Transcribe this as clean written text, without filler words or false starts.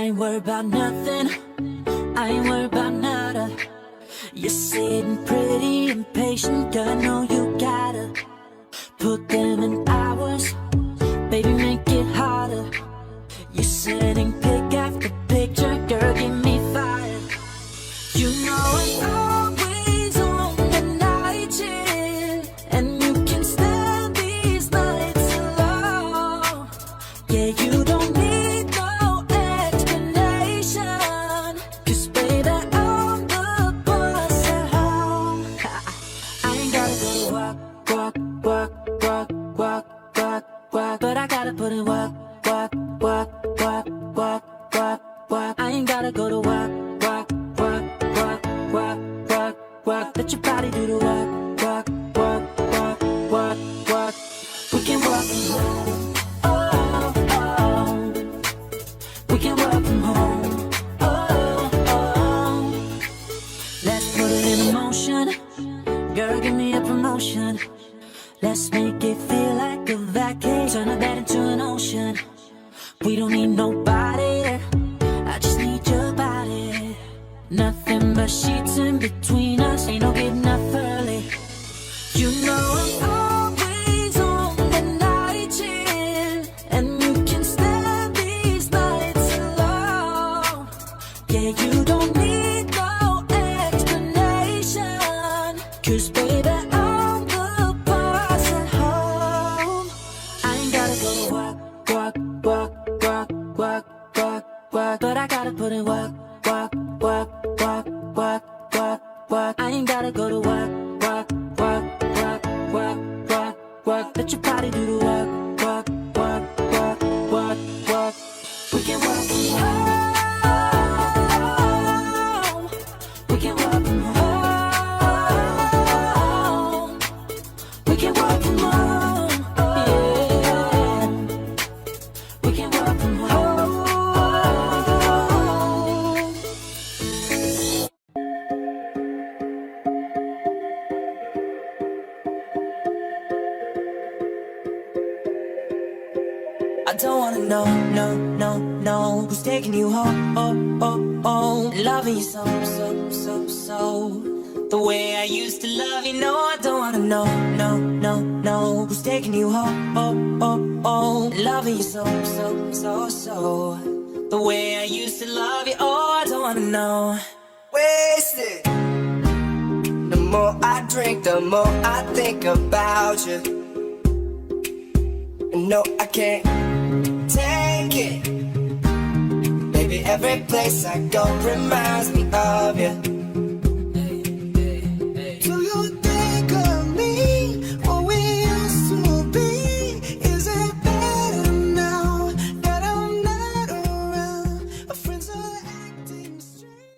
ain't worried about nothing, I ain't worried about nada. You're sitting pretty impatient, girl, I know you gotta put them in hours, baby, make it harder. You're sitting pick after picture, girl, give me fire. You know I'm always on the night shift, and you can stand these nights alone. Yeah, you don't need no explanation, 'cause baby, I'm the boss at home. I ain't gotta go to work, work, work, work, work, work, work, but I gotta put in work, work, work, work, work, work, work. I ain't gotta go to work, work, work, work, work, work, work. Let your body do the work, work, work, work, work, work. We can work from home, oh, oh. We can work from home, oh, oh. Let's put it in motion, girl, give me a promotion. Let's make it feel like a vacation, turn a bed into an ocean. We don't need nobody, I just need your body. Nothing but sheets in between us, ain't no getting up early. You know I'm always on the night shift, and you can stand these nights alone. Yeah, you don't need no explanation, 'cause baby, I'm the boss at home. I ain't gotta go to work, work, work, work, work, work, work, but I gotta put in work, work, work, work, work, work, work. I ain't gotta go to work, work, work, work, work, work, work. Let your body do the work, work, work, work, work, work. We can work from home. We can work from home. We can work from home. Yeah. We can work from home. I don't wanna know, no, no, no, who's taking you home, oh, oh, oh. Loving you so, so, so, so, the way I used to love you. No, I don't wanna know, no, no, no, who's taking you home, oh, oh, oh. Loving you so, so, so, so, the way I used to love you. Oh, I don't wanna know. Wasted. The more I drink, the more I think about you. No, I can't take it. Baby, every place I go reminds me of you.